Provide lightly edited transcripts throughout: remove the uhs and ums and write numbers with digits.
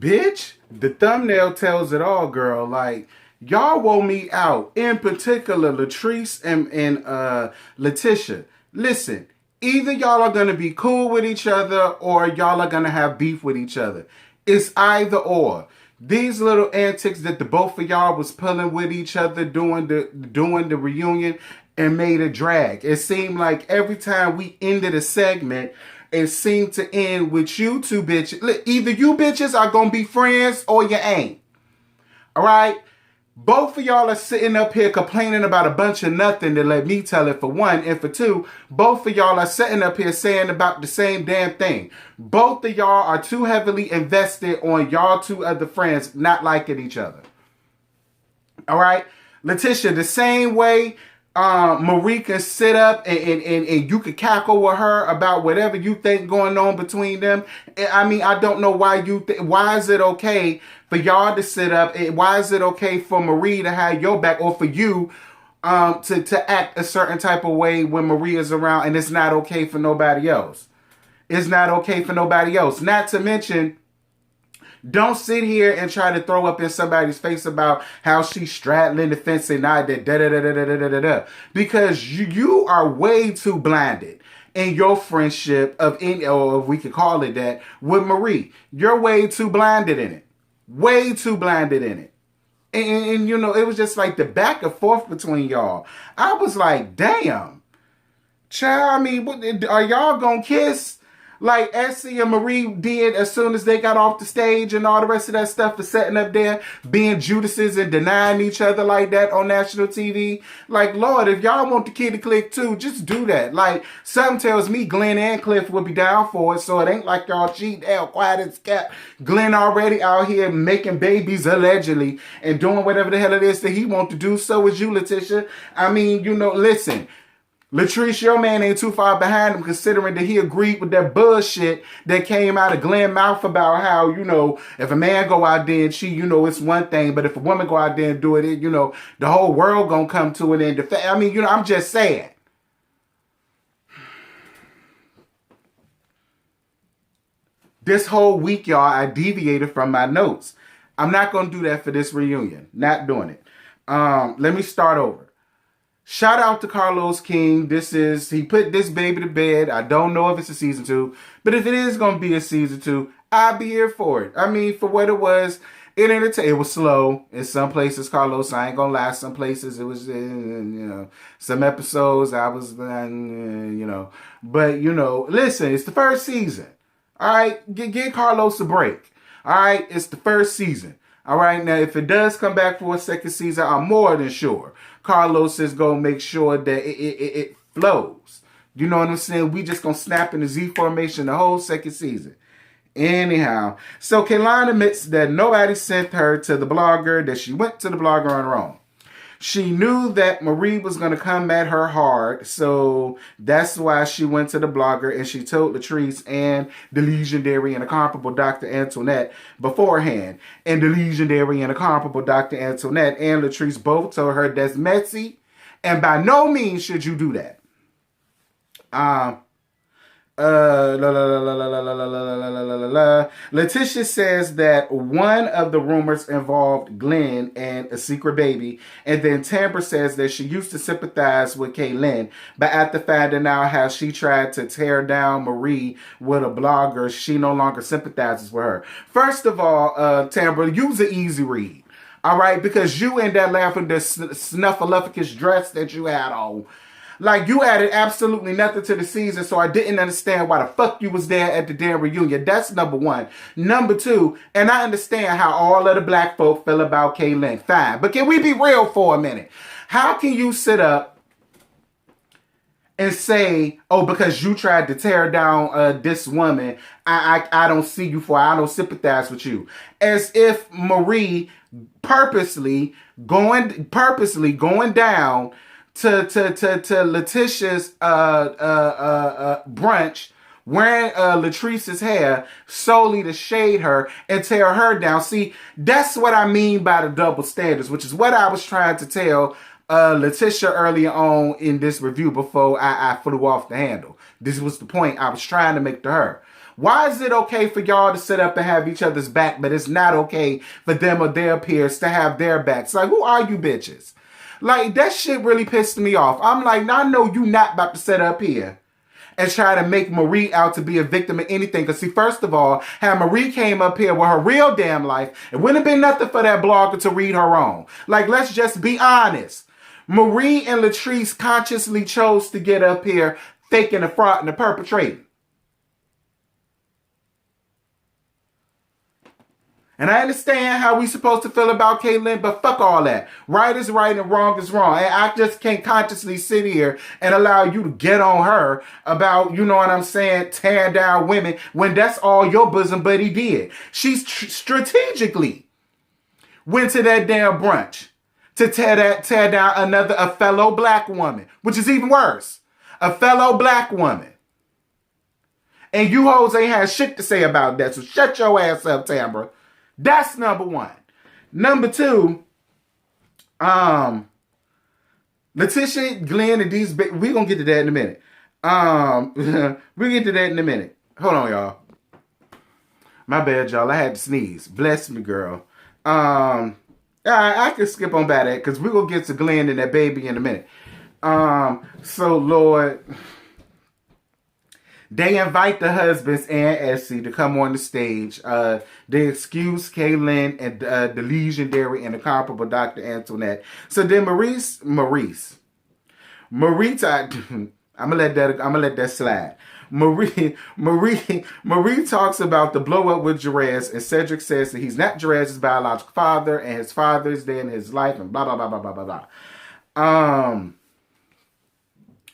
bitch, the thumbnail tells it all, girl. Like, y'all wore me out. In particular, Latrice and Letitia. Listen, either y'all are going to be cool with each other or y'all are going to have beef with each other. It's either or. These little antics that the both of y'all was pulling with each other doing the reunion and made a drag. It seemed like every time we ended a segment, it seemed to end with you two bitches. Either you bitches are going to be friends or you ain't. All right? Both of y'all are sitting up here complaining about a bunch of nothing to let me tell it, for one. And for two, both of y'all are sitting up here saying about the same damn thing. Both of y'all are too heavily invested on y'all two other friends not liking each other. All right? Letitia, the same way Marie can sit up and you could cackle with her about whatever you think going on between them. I mean, I don't know why why is it okay for y'all to sit up? Why is it okay for Marie to have your back, or for you to act a certain type of way when Marie is around, and it's not okay for nobody else? It's not okay for nobody else. Not to mention, don't sit here and try to throw up in somebody's face about how she's straddling the fence and not that da-da-da-da-da-da-da-da. Because you are way too blinded in your friendship or if we could call it that, with Marie. You're way too blinded in it. Way too blinded in it. And you know, it was just like the back and forth between y'all. I was like, damn. Child, I mean, are y'all gonna kiss? Like Essie and Marie did as soon as they got off the stage and all the rest of that stuff for setting up there, being Judases and denying each other like that on national TV. Like, Lord, if y'all want the kid to click too, just do that. Like, something tells me Glenn and Cliff would be down for it, so it ain't like y'all cheat out quiet as kept. Glenn already out here making babies allegedly and doing whatever the hell it is that he want to do. So is you, Letitia. I mean, you know, listen. Latrice, your man ain't too far behind him, considering that he agreed with that bullshit that came out of Glenn's mouth about how, you know, if a man go out there and cheat, you know, it's one thing. But if a woman go out there and do it, you know, the whole world gonna come to an end. I mean, you know, I'm just saying. This whole week, y'all, I deviated from my notes. I'm not going to do that for this reunion. Not doing it. Let me start over. Shout out to Carlos King. He put this baby to bed. I don't know if it's a season 2, but if it is going to be a season 2, I'll be here for it. I mean, for what it was, it was slow. In some places, Carlos, I ain't going to lie. Some places it was, you know, some episodes I was, you know, but, you know, listen, it's the first season. All right, give Carlos a break. All right, it's the first season. All right, now if it does come back for a second season, I'm more than sure Carlos is going to make sure that it flows. You know what I'm saying? We just going to snap in the Z formation the whole second season. Anyhow, so Kaylani admits that nobody sent her to the blogger, that she went to the blogger on her own. She knew that Marie was going to come at her hard, so that's why she went to the blogger and she told Latrice and the legendary and incomparable Dr. Antoinette beforehand. And the legendary and incomparable Dr. Antoinette and Latrice both told her that's messy, and by no means should you do that. Letitia says that one of the rumors involved Glenn and a secret baby, and then Tamber says that she used to sympathize with Kaylin, but after finding out how she tried to tear down Marie with a blogger, she no longer sympathizes with her. First of all, Tamber, use an easy read, all right, because you in that lavender snuffleupagus dress that you had on, like, you added absolutely nothing to the season, so I didn't understand why the fuck you was there at the damn reunion. That's number one. Number two, and I understand how all of the black folk feel about Kaylin. Fine. But can we be real for a minute? How can you sit up and say, oh, because you tried to tear down this woman, I don't see you for, I don't sympathize with you. As if Marie purposely going down to Letitia's brunch, wearing Latrice's hair solely to shade her and tear her down. See, that's what I mean by the double standards, which is what I was trying to tell Letitia earlier on in this review before I flew off the handle. This was the point I was trying to make to her. Why is it okay for y'all to sit up and have each other's back, but it's not okay for them or their peers to have their backs? Like, who are you bitches? Like, that shit really pissed me off. I'm like, I know you not about to sit up here and try to make Marie out to be a victim of anything. Because see, first of all, had Marie came up here with her real damn life, it wouldn't have been nothing for that blogger to read her own. Like, let's just be honest. Marie and Latrice consciously chose to get up here faking the fraud and the perpetrating. And I understand how we supposed to feel about Caitlyn, but fuck all that. Right is right and wrong is wrong. And I just can't consciously sit here and allow you to get on her about, you know what I'm saying, tearing down women when that's all your bosom buddy did. She strategically went to that damn brunch to tear down a fellow black woman, which is even worse. A fellow black woman. And you hoes ain't had shit to say about that, so shut your ass up, Tambra. That's number one. Number two, Letitia, Glenn, and these, we're going to get to that in a minute. We'll get to that in a minute. Hold on, y'all. My bad, y'all. I had to sneeze. Bless me, girl. I can skip on by that because we're going to get to Glenn and that baby in a minute. So, Lord, they invite the husbands and Essie to come on the stage. They excuse Caitlyn and the legendary and incomparable Dr. Antoinette. So then Marie, I'm gonna let that slide. Marie talks about the blow up with Jerez, and Cedric says that he's not Jerez's biological father, and his father is there in his life, and blah blah blah blah blah blah blah.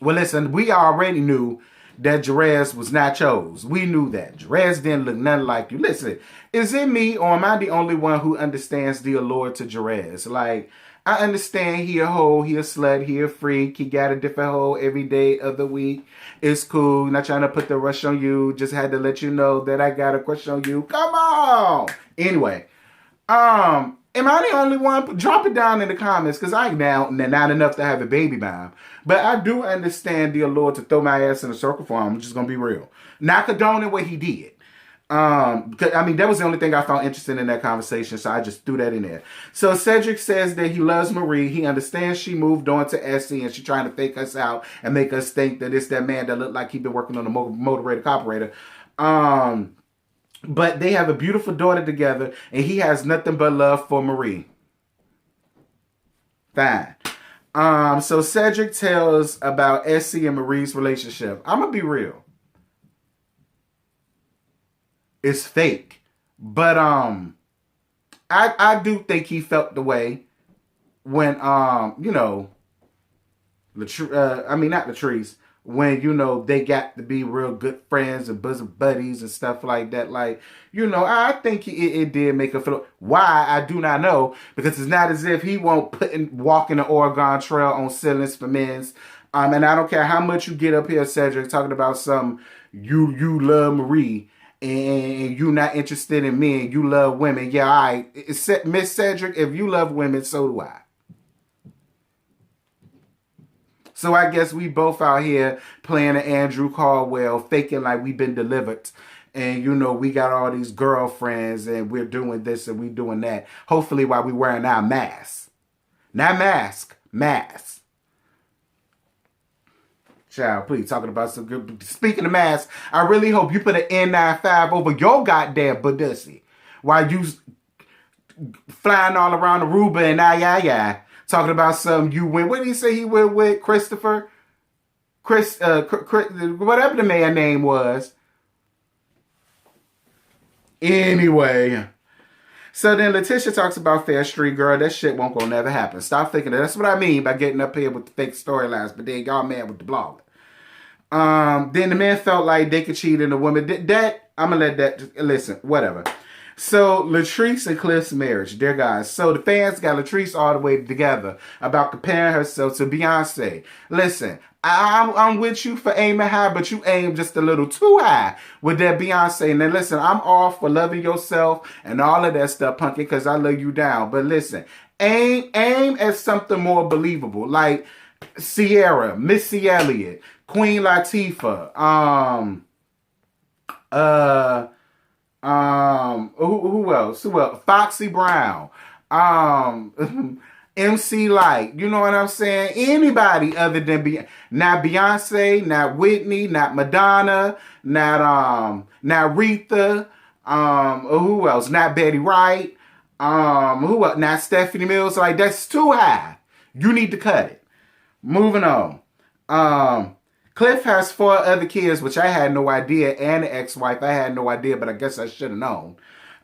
Well, listen, we already knew that Jerez was nachos. We knew that. Jerez didn't look nothing like you. Listen, is it me or am I the only one who understands the allure to Jerez? Like, I understand he a hoe, he a slut, he a freak, he got a different hoe every day of the week. It's cool, not trying to put the rush on you, just had to let you know that I got a crush on you. Come on! Anyway, am I the only one? Drop it down in the comments, because I ain't now not enough to have a baby bomb. But I do understand the allure to throw my ass in a circle for him. I'm just going to be real. Not condoning what he did. I mean, that was the only thing I found interesting in that conversation, so I just threw that in there. So Cedric says that he loves Marie. He understands she moved on to Essie, and she's trying to fake us out and make us think that it's that man that looked like he'd been working on a motivated operator. But they have a beautiful daughter together, and he has nothing but love for Marie. Fine. So Cedric tells about Essie and Marie's relationship. I'm gonna be real. It's fake. But I do think he felt the way when you know, not Latrice, when, you know, they got to be real good friends and bosom buddies and stuff like that. Like, you know, I think it did make her feel. Why, I do not know. Because it's not as if he won't walk in the Oregon Trail on ceilings for men's. And I don't care how much you get up here, Cedric, talking about some, you love Marie and you not interested in men, you love women. Yeah, all right. Miss Cedric, if you love women, so do I. So I guess we both out here playing an Andrew Caldwell, faking like we've been delivered. And, you know, we got all these girlfriends and we're doing this and we doing that. Hopefully while we wearing our masks. Not mask, masks. Child, please, talking about some good. Speaking of masks, I really hope you put an N95 over your goddamn Badussy while you flying all around Aruba and yeah. Talking about some you went. What did he say he went with? Christopher? Whatever the man's name was. Anyway. So then Letitia talks about Fair Street, girl. That shit won't go never happen. Stop thinking that. That's what I mean by getting up here with the fake storylines. But then y'all mad with the blog. Then the man felt like they could cheat on a woman. That, I'm going to let that, listen, whatever. So, Latrice and Cliff's marriage, dear guys. So, the fans got Latrice all the way together about comparing herself to Beyonce. Listen, I'm with you for aiming high, but you aim just a little too high with that Beyonce. And then, listen, I'm all for loving yourself and all of that stuff, Punky, because I love you down. But listen, aim at something more believable, like Sierra, Missy Elliott, Queen Latifah, Uh, who else? Who else? Foxy Brown. MC Light. You know what I'm saying? Anybody other than not Beyonce, not Whitney, not Madonna, not Aretha. Who else? Not Betty Wright. Who else? Not Stephanie Mills. Like, that's too high. You need to cut it. Moving on. Cliff has 4 other kids, which I had no idea, and an ex-wife. I had no idea, but I guess I should have known.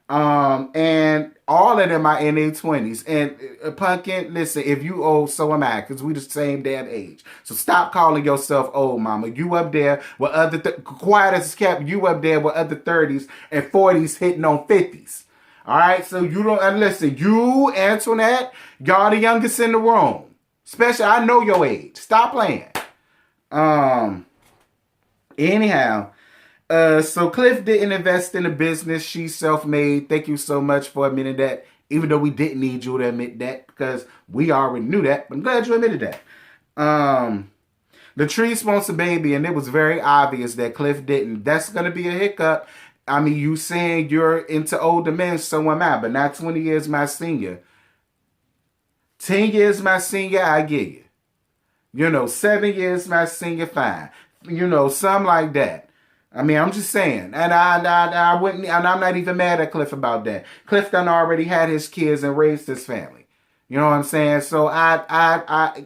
And all of them are in their 20s. And Pumpkin, listen, if you old, so am I, because we the same damn age. So stop calling yourself old, mama. You up there with other, quiet as kept, you up there with other 30s and 40s hitting on 50s. All right, so you don't, and listen, you, Antoinette, y'all the youngest in the room. Especially, I know your age. Stop playing. Anyhow, so Cliff didn't invest in a business. She's self-made. Thank you so much for admitting that, even though we didn't need you to admit that, because we already knew that, but I'm glad you admitted that. Latrice wants a baby, and it was very obvious that Cliff didn't. That's going to be a hiccup. I mean, you saying you're into older men, so am I, but not 20 years my senior. 10 years my senior, I get you. 7 years my senior, fine. Something like that. I mean, I'm just saying. And I wouldn't, and I'm not even mad at Cliff about that. Cliff done already had his kids and raised his family. You know what I'm saying? So I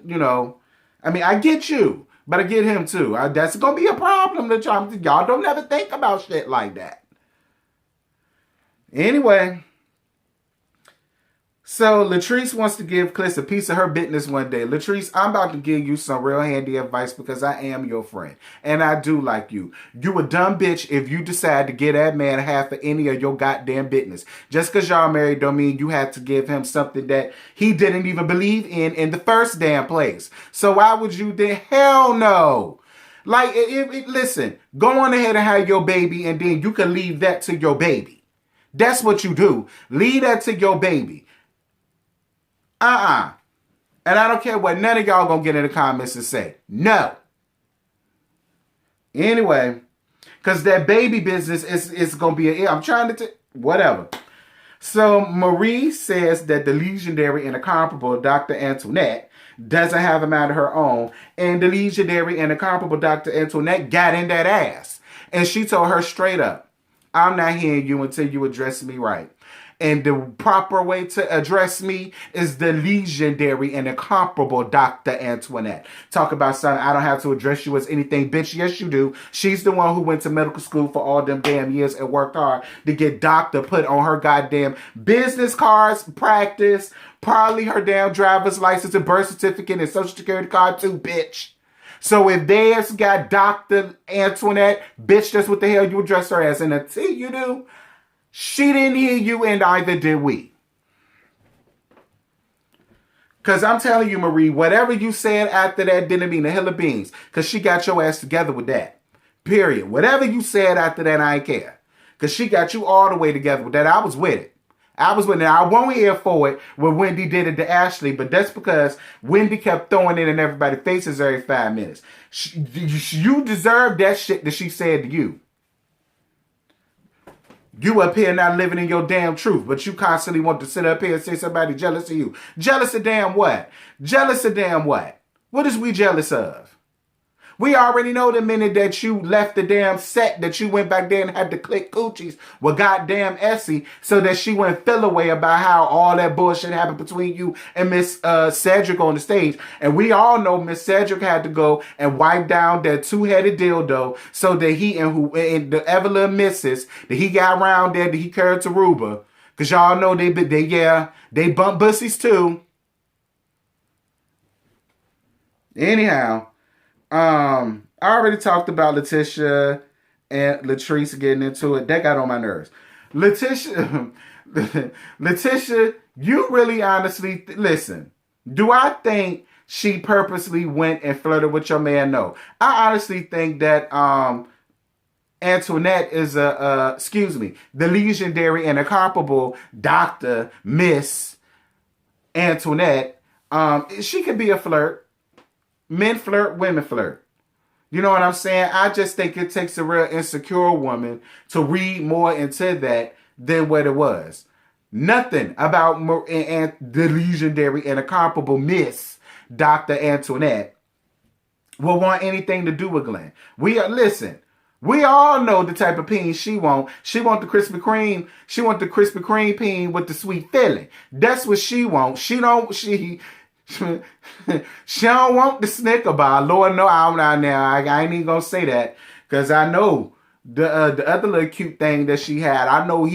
get you, but I get him too. That's going to be a problem that y'all don't ever think about shit like that. Anyway, so Latrice wants to give Cliff a piece of her business one day. Latrice, I'm about to give you some real handy advice because I am your friend. And I do like you. You a dumb bitch if you decide to give that man half of any of your goddamn business. Just because y'all married don't mean you have to give him something that he didn't even believe in the first damn place. So why would you then? Hell no. Like, listen, go on ahead and have your baby and then you can leave that to your baby. That's what you do. Leave that to your baby. And I don't care what none of y'all gonna get in the comments and say. No. Anyway, because that baby business is gonna be I'm trying to whatever. So Marie says that the legendary and incomparable Dr. Antoinette doesn't have a mind of her own, and the legendary and incomparable Dr. Antoinette got in that ass. And she told her straight up, I'm not hearing you until you address me right. And the proper way to address me is the legendary and incomparable Dr. Antoinette. Talk about something, I don't have to address you as anything. Bitch, yes you do. She's the one who went to medical school for all them damn years and worked hard to get doctor put on her goddamn business cards, practice, probably her damn driver's license and birth certificate and social security card too, bitch. So if theirs got Dr. Antoinette, bitch, that's what the hell you address her as. And until you do, she didn't hear you and either did we. Because I'm telling you, Marie, whatever you said after that didn't mean a hill of beans. Because she got your ass together with that. Period. Whatever you said after that, I ain't care. Because she got you all the way together with that. I was with it. I won't hear for it when Wendy did it to Ashley, but that's because Wendy kept throwing it in everybody's faces every 5 minutes. You deserve that shit that she said to you. You up here not living in your damn truth, but you constantly want to sit up here and say somebody jealous of you. Jealous of damn what? Jealous of damn what? What is we jealous of? We already know the minute that you left the damn set that you went back there and had to click coochies with goddamn Essie so that she went feel away about how all that bullshit happened between you and Miss Cedric on the stage. And we all know Miss Cedric had to go and wipe down that two-headed dildo so that he and the Evelyn missus that he got around there that he carried to Ruba. Because y'all know they bump bussies too. Anyhow. I already talked about Letitia and Latrice getting into it. That got on my nerves. Letitia, you really honestly, listen, do I think she purposely went and flirted with your man? No. I honestly think that Antoinette is the legendary and incomparable Dr. Miss Antoinette. She could be a flirt. Men flirt, women flirt. You know what I'm saying? I just think it takes a real insecure woman to read more into that than what it was. Nothing about the legendary and incomparable Miss Dr. Antoinette will want anything to do with Glenn. Listen. We all know the type of peen she want. She want the Krispy Kreme. She want the Krispy Kreme peen with the sweet filling. That's what she want. She don't want the Snicker bar. Lord, no, I ain't even gonna say that because I know the other little cute thing that she had. I know I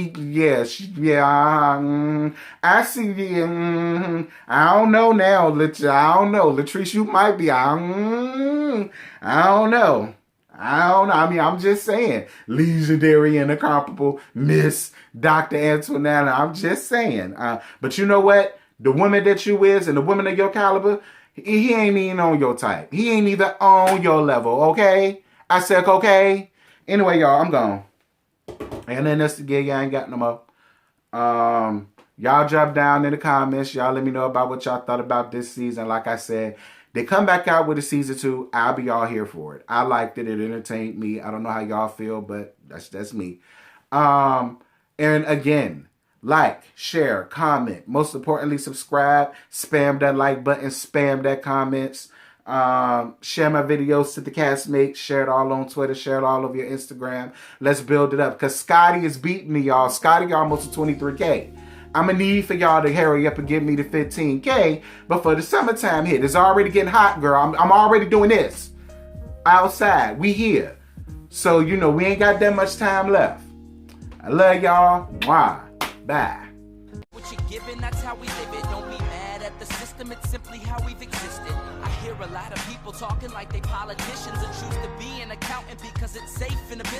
see. I don't know now, I don't know, Latrice. You might be. I don't know. I mean, I'm just saying. Legendary and incomparable Miss Dr. Antoinette. I'm just saying. But you know what? The woman that you is and the woman of your caliber, he ain't even on your type. He ain't even on your level, okay? I said, okay? Anyway, y'all, I'm gone. And then that's the gig. I ain't got no more. Y'all drop down in the comments. Y'all let me know about what y'all thought about this season. Like I said, they come back out with a season 2. I'll be all here for it. I liked it. It entertained me. I don't know how y'all feel, but that's me. And again, like, share, comment. Most importantly, subscribe. Spam that like button. Spam that comments. Share my videos to the castmates. Share it all on Twitter. Share it all over your Instagram. Let's build it up. Because Scotty is beating me, y'all. Scotty almost to 23K. I'm going to need for y'all to hurry up and give me the 15K before the summertime hit. It's already getting hot, girl. I'm already doing this. Outside. We here. So, you know, we ain't got that much time left. I love y'all. Mwah. Bye. What you're giving, that's how we live it. Don't be mad at the system. It's simply how we've existed. I hear a lot of people talking like they politicians and choose to be an accountant because it's safe in the business.